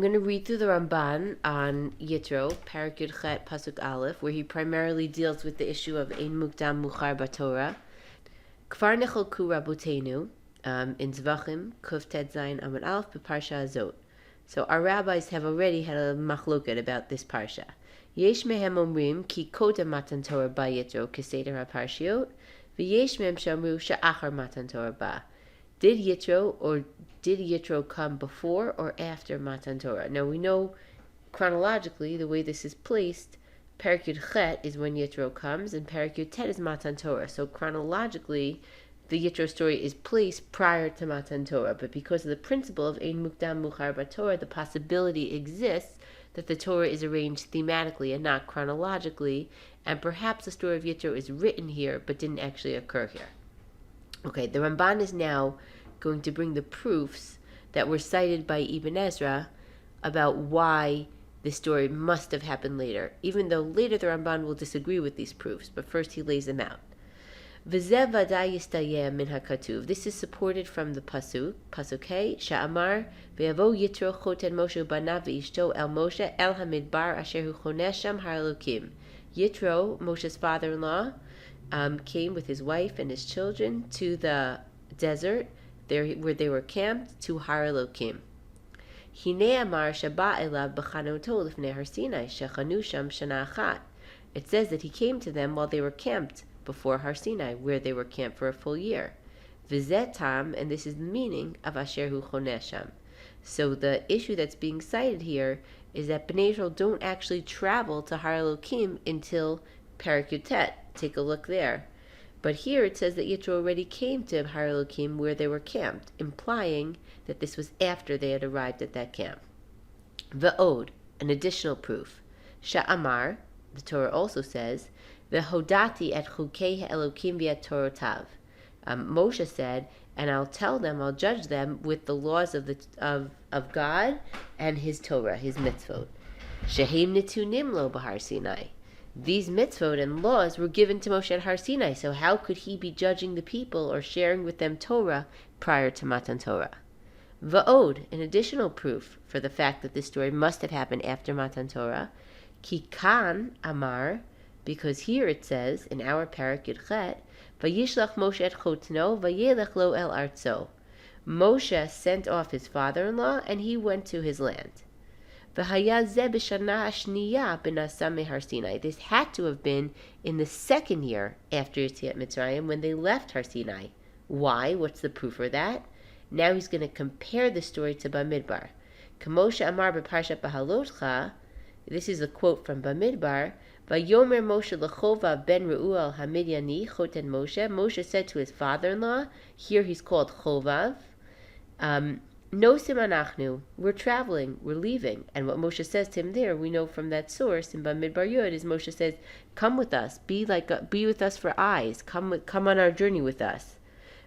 going to read through the Ramban on Yitro, Perek Yud Chet, Pasuk Aleph, where he primarily deals with the issue of Ein Mukdam Muchar B'Torah. Kfar necholku Rabotenu, in Zvachim, Kuf Tet Zayin Amud Aleph, B'Parsha Azot. So our rabbis have already had a machloket about this parsha. Yesh mehem omrim ki kodem matan Torah ba Yitro keseder haparshiot, v'yesh mehem shamru she'achar matan Torah ba. Did Yitro come before or after Matan Torah? Now we know chronologically the way this is placed. Perek Yud Chet is when Yitro comes, and Perek Yud Tet is Matan Torah. So chronologically, the Yitro story is placed prior to Matan Torah. But because of the principle of Ein Mukdam Muchar B'Torah, the possibility exists that the Torah is arranged thematically and not chronologically, and perhaps the story of Yitro is written here but didn't actually occur here. Okay, the Ramban is now going to bring the proofs that were cited by Ibn Ezra about why this story must have happened later, even though later the Ramban will disagree with these proofs, but first he lays them out. This is supported from the Pasuk, Pasuk Sha'amar, Ve'avo Yitro choten Moshe banav ve'ishto el Moshe el hamidbar asher hu chonesh sham har Elokim. Yitro, Moshe's father-in-law, came with his wife and his children to the desert where they were camped, to Har Elokim. Hinei amar shaba elav b'chanoto lifnei Har Sinai shechanu sham shana achat. It says that he came to them while they were camped before Har Sinai, where they were camped for a full year. V'zet tam, and this is the meaning of asher hu chonesh sham. So the issue that's being cited here is that Bnei Israel don't actually travel to Har Elokim until Perek Yud Tet. Take a look there. But here it says that Yitro already came to Har Elokim where they were camped, implying that this was after they had arrived at that camp. V'od, an additional proof. Sha'amar, the Torah also says, V'hodati et chukei Elokim v'et Torotav. Moshe said, and I'll judge them with the laws of God and His Torah, His mitzvot. Shehem nitunim lo b'Har Sinai. These mitzvot and laws were given to Moshe at Har Sinai, so how could he be judging the people or sharing with them Torah prior to Matan Torah? Va'od, an additional proof for the fact that this story must have happened after Matan Torah. Ki kan amar, because here it says in our Perek Yud Chet, Vayishlach Moshe et chotno vayelech lo el artzo. Moshe sent off his father-in-law and he went to his land. This had to have been in the second year after Yetziat Mitzrayim when they left Har Sinai. Why? What's the proof for that? Now he's going to compare the story to Bamidbar. Kamosha Amar b'Parshat Bahalotcha. This is a quote from Bamidbar. Vayomer Moshe l'Chova ben Reuel Hamidyani choten Moshe. Moshe said to his father-in-law. Here he's called Chovav. No simanachnu, we're traveling, we're leaving. And what Moshe says to him there, we know from that source in Bamidbar Yud, is Moshe says, come with us, be with us for eyes, come on our journey with us.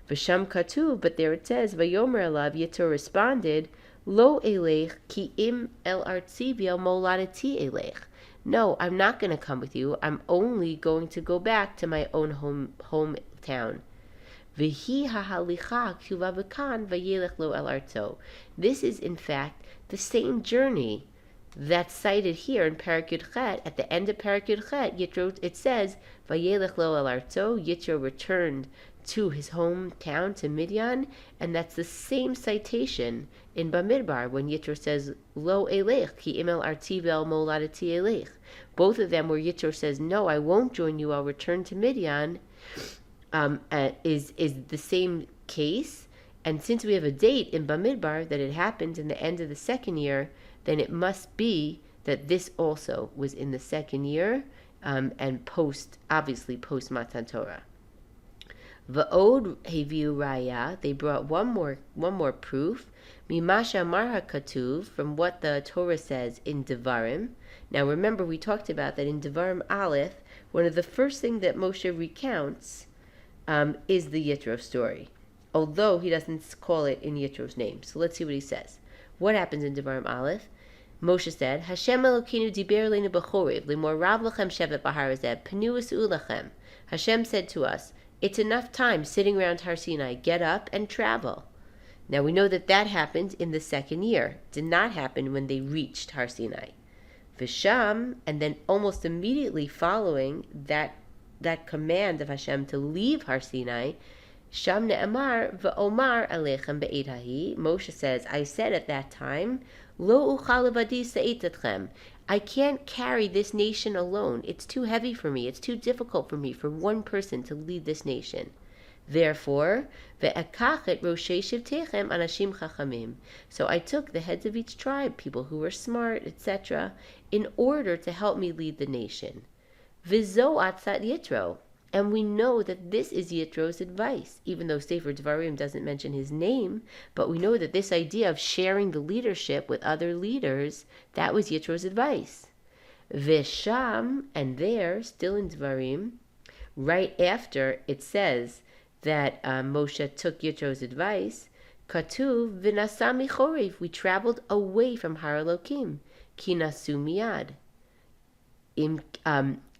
V'sham katuv, but there it says, Vayomer elav, Yitro responded, Lo elech ki im el artzi v'el moladati elech. No, I'm not going to come with you, I'm only going to go back to my own hometown. This is in fact the same journey that's cited here in Perek Yud Chet. At the end of Perek Yud Chet, Yitro, it says, Vayelech lo el artzo, Yitro returned to his hometown, to Midian, and that's the same citation in Bamidbar when Yitro says, Lo elech, ki imel arti vel moladati elech. Both of them where Yitro says, no, I won't join you, I'll return to Midian, is the same case. And since we have a date in Bamidbar that it happened in the end of the second year, then it must be that this also was in the second year, and obviously post Matan Torah. Va'od heviu raya, they brought one more proof, mimasha marha katuv, from what the Torah says in Devarim. Now remember, we talked about that in Devarim Aleph, one of the first things that Moshe recounts is the Yitro story, although he doesn't call it in Yitro's name. So let's see what he says. What happens in Devarim Aleph? Moshe said, Hashem Elokeinu diber leinu b'chorev, limor rav lachem shevet b'har hazeh, penu v'su'u lachem. Hashem said to us, it's enough time sitting around Har Sinai, get up and travel. Now we know that that happened in the second year. It did not happen when they reached Har Sinai. Visham, and then almost immediately following that command of Hashem to leave Har Sinai, Sham ne'amar v'omar alechem be'ed hahi. Moshe says, I said at that time, Lo uchal levadi sa'et etchem. I can't carry this nation alone. It's too heavy for me. It's too difficult for me, for one person to lead this nation. Therefore, ve'ekach et roshei shivtechem anashim chachamim. So I took the heads of each tribe, people who were smart, etc., in order to help me lead the nation. V'zo atzat Yitro. And we know that this is Yitro's advice, even though Sefer Devarim doesn't mention his name, but we know that this idea of sharing the leadership with other leaders, that was Yitro's advice. Vesham, and there, still in Devarim, right after it says that Moshe took Yitro's advice, Katuv v'nasa michorev, we traveled away from Har Elokim, ki nasu miyad.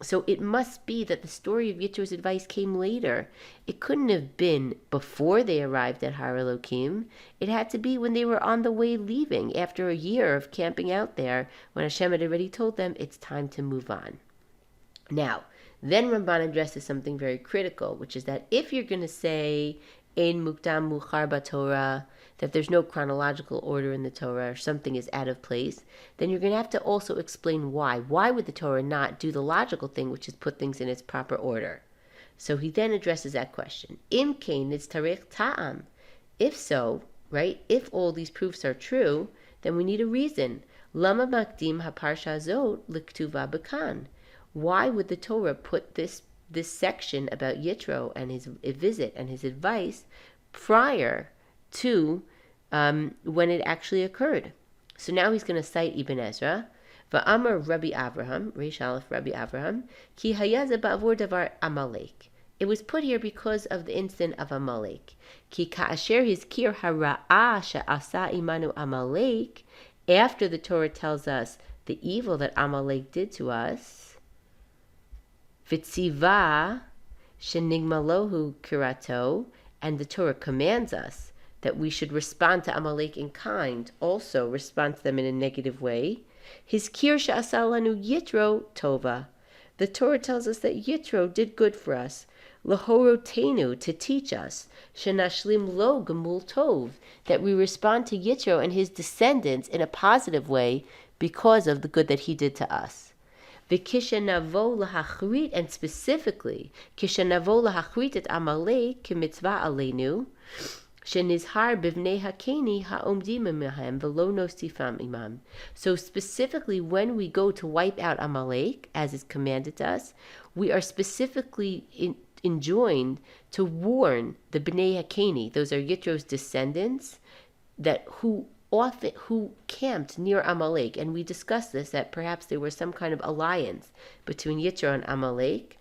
So it must be that the story of Yitro's advice came later. It couldn't have been before they arrived at Har Elokim. It had to be when they were on the way leaving, after a year of camping out there, when Hashem had already told them it's time to move on. Now, then Ramban addresses something very critical, which is that if you're going to say Ein Mukdam Muchar BaTorah, that there's no chronological order in the Torah, or something is out of place, then you're going to have to also explain why. Why would the Torah not do the logical thing, which is put things in its proper order? So he then addresses that question. Im kain nitzarech ta'am. If so, right, if all these proofs are true, then we need a reason. Lama makdim haparsha zot liktuva b'kan. Why would the Torah put this section about Yitro and his visit and his advice prior to when it actually occurred? So now he's going to cite Ibn Ezra. Va'amar Rabbi Avraham, Reish Aleph Rabbi Avraham, ki hayaza ba'avur davar Amalek. It was put here because of the incident of Amalek. Ki ka'asher hizkir hara'a she'asa imanu Amalek. After the Torah tells us the evil that Amalek did to us, V'tziva shenigmalohu kirato, and the Torah commands us that we should respond to Amalek in kind, also respond to them in a negative way. His kir she'asalanu Yitro tova. The Torah tells us that Yitro did good for us. Lahorotenu, to teach us. Shenashlim lo gemul tov, that we respond to Yitro and his descendants in a positive way because of the good that he did to us. V'kishenavo lahachrit, and specifically, kishenavo lahachrit et Amalek k'mitzvah aleinu, shenizhar b'vnei hakeni ha'omdim imahem v'lo nosifam imam. So specifically, when we go to wipe out Amalek, as is commanded to us, we are specifically enjoined to warn the b'nei hakeni, those are Yitro's descendants, that who camped near Amalek, and we discussed this, that perhaps there was some kind of alliance between Yitro and Amalek.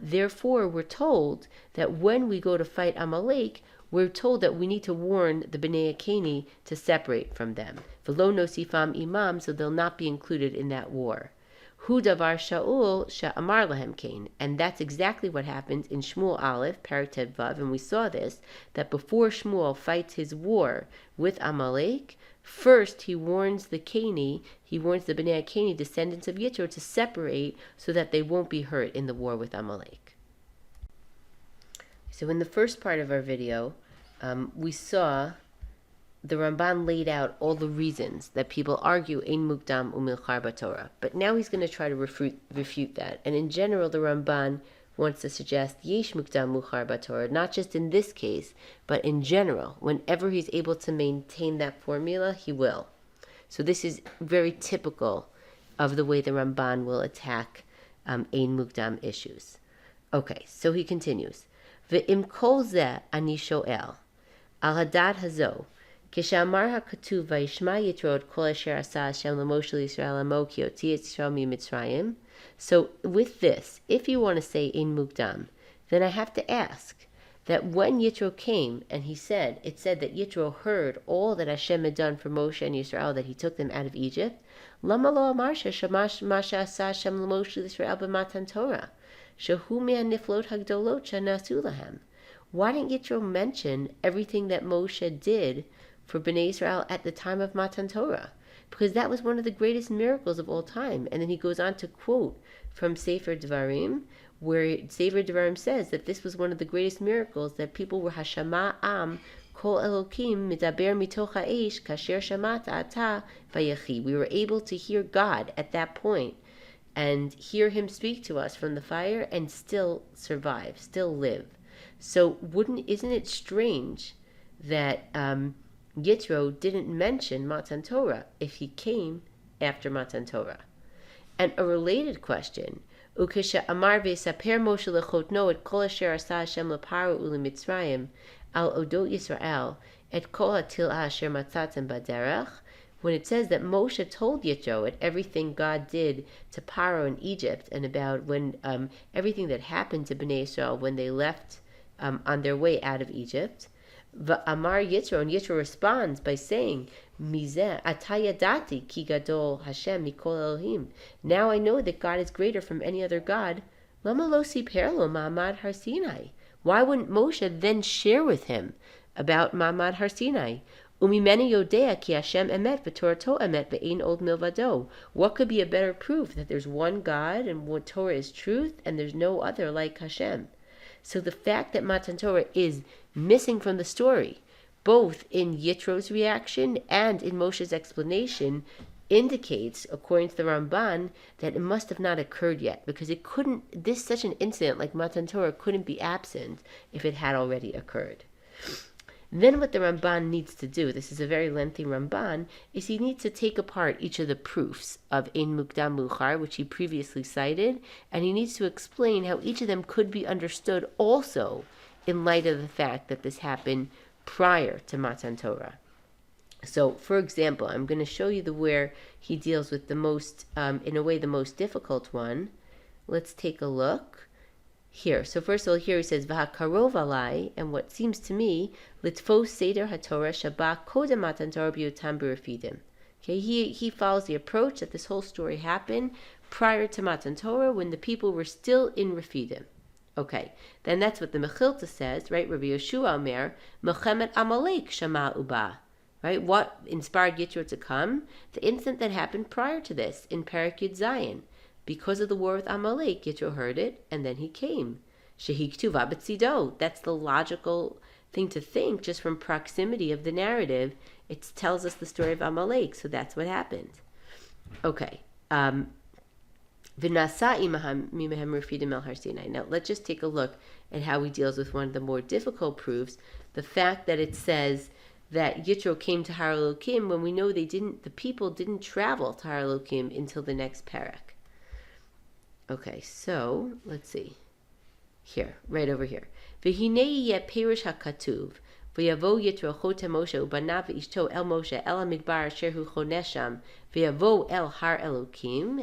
Therefore, we're told that when we go to fight Amalek, we're told that we need to warn the Bnei Akeni to separate from them. V'lo nosifam imam, so they'll not be included in that war. Hu davar Shaul she'amar lahem kain, and that's exactly what happens in Shmuel Aleph, Perek Vav, and we saw this, that before Shmuel fights his war with Amalek, first he warns the Bnei Akeni, descendants of Yitro, to separate so that they won't be hurt in the war with Amalek. So in the first part of our video, we saw the Ramban laid out all the reasons that people argue Ein Mukdam Umilchar BaTorah. But now he's going to try to refute that. And in general, the Ramban wants to suggest Yesh Mukdam Muchar BaTorah, not just in this case, but in general. Whenever he's able to maintain that formula, he will. So this is very typical of the way the Ramban will attack Ein Mukdam issues. Okay, so he continues. Ve'im kol zeh ani sho'el, al hadat hazo, כשאמר הכתוב וישמע יתרו את כל אשר עשה השם למשה לישראל עמו כי הוציא את ישראל ממצרים. So with this, if you want to say Ein Mukdam, then I have to ask that when Yitro came and it said that Yitro heard all that Hashem had done for Moshe and Yisrael, that he took them out of Egypt, למה לא אמר ששמע מה שעשה השם למשה לישראל במתן תורה, שהוא מהנפלאות הגדולות שנעשו להם? why didn't Yitro mention everything that Moshe did for Bnei Israel at the time of Matan Torah? Because that was one of the greatest miracles of all time. And then he goes on to quote from Sefer Devarim, where Sefer Devarim says that this was one of the greatest miracles, that people were Hashama Am Kol Elokim Midaber Mitoch Ha'esh Kasher Shamata Ata Vayechi. We were able to hear God at that point and hear him speak to us from the fire and still survive, still live. So isn't it strange that Yitro didn't mention Matan Torah if he came after Matan Torah? And a related question, Ukesha Amar ve'saper Moshe lechotno et kol asher asa Hashem leparo u'lemitzrayim al odot Yisrael et kol hatil'ah asher matzatem baderech. When it says that Moshe told Yitro at everything God did to Paro in Egypt and about when everything that happened to Bnei Israel when they left on their way out of Egypt, Amar Yitro, and Yitro responds by saying, Mizeh atayadati ki gadol Hashem mikol Elohim. Now I know that God is greater from any other God. Lama lo siper lo ma'amad har Sinai. Why wouldn't Moshe then share with him about Ma'amad har Sinai? Umimeni yodea ki Hashem emet v'torato emet ve'ein od milvado. What could be a better proof that there's one God and what Torah is truth and there's no other like Hashem? So the fact that Matan Torah is missing from the story, both in Yitro's reaction and in Moshe's explanation, indicates, according to the Ramban, that it must have not occurred yet, because such an incident like Matan Torah couldn't be absent if it had already occurred. Then what the Ramban needs to do, this is a very lengthy Ramban, is he needs to take apart each of the proofs of Ein Mukdam Muchar, which he previously cited, and he needs to explain how each of them could be understood also in light of the fact that this happened prior to Matan Torah. So, for example, I'm going to show you where he deals with the most, in a way, the most difficult one. Let's take a look here. So first of all, here he says, V'hakarov alai, and what seems to me, litfos seder haTorah shabbat kodem Matan Torah b'yotam b'refidim. Okay, he follows the approach that this whole story happened prior to Matan Torah when the people were still in Refidim. Okay, then that's what the Mechilta says, right? Rabbi Yeshua Omer, Mechemet Amalek Shama Uba. Right? What inspired Yitro to come? The incident that happened prior to this in Perek Yud Zayin. Because of the war with Amalek, Yitro heard it, and then he came. Shehiktuva b'tzido. That's the logical thing to think, just from proximity of the narrative. It tells us the story of Amalek, so that's what happened. Okay. Now let's just take a look at how he deals with one of the more difficult proofs, the fact that it says that Yitro came to Har Elokim when we know the people didn't travel to Har Elokim until the next Perek. Okay, so let's see. Here, right over here. V'hinei yeh perish hakatuv. V'yavo Yitro chote Moshe ubanav v'ishto el Moshe el hamidbar asher hu chonesham. V'yavo el Har Elokim.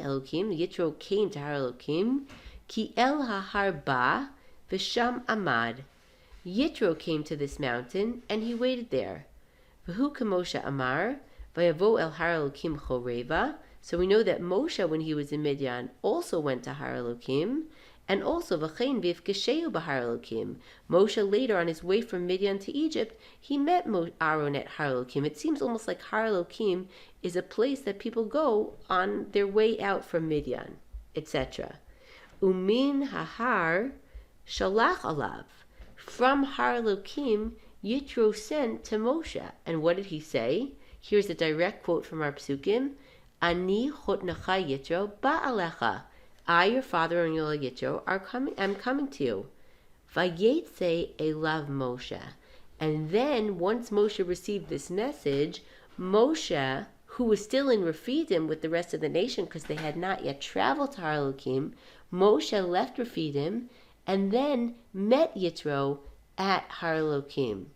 Yitro came to Har Elokim. Ki el hahar ba v'sham amad. Yitro came to this mountain and he waited there. V'hu k'Moshe amar. V'yavo el Har Elokim choreva. So we know that Moshe, when he was in Midian, also went to Har Elokim. And also, v'chein v'ifkesheu b'Har Elokim. Moshe later, on his way from Midian to Egypt, he met Aaron at Har Elokim. It seems almost like Har Elokim is a place that people go on their way out from Midian, etc. Umin hahar shalach alav. From Har Elokim, Yitro sent to Moshe. And what did he say? Here's a direct quote from our Psukim. Ani chotnecha Yitro ba'alecha. I, your father-in-law Yitro, I'm coming to you. Vayetze elav Moshe. And then, once Moshe received this message, Moshe, who was still in Refidim with the rest of the nation because they had not yet traveled to Har Elokim, Moshe left Refidim and then met Yitro at Har Elokim.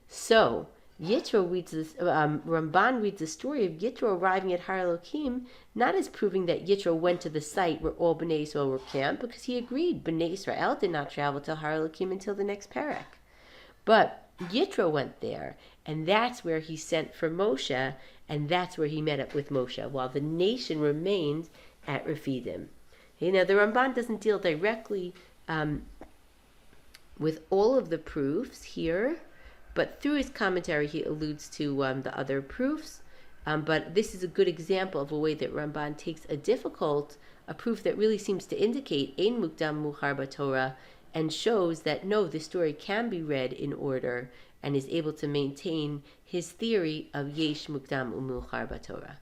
So, Yitro reads this, Ramban reads the story of Yitro arriving at Har Elokim not as proving that Yitro went to the site where all Bnei Israel were camped, because he agreed Bnei Israel did not travel to Har Elokim until the next Perek. But Yitro went there, and that's where he sent for Moshe, and that's where he met up with Moshe, while the nation remained at Refidim. Okay, now the Ramban doesn't deal directly with all of the proofs here, but through his commentary he alludes to the other proofs. But this is a good example of a way that Ramban takes a proof that really seems to indicate Ein Mukdam Muchar B'Torah, and shows that no, the story can be read in order, and is able to maintain his theory of Yesh Mukdam Umuchar B'Torah.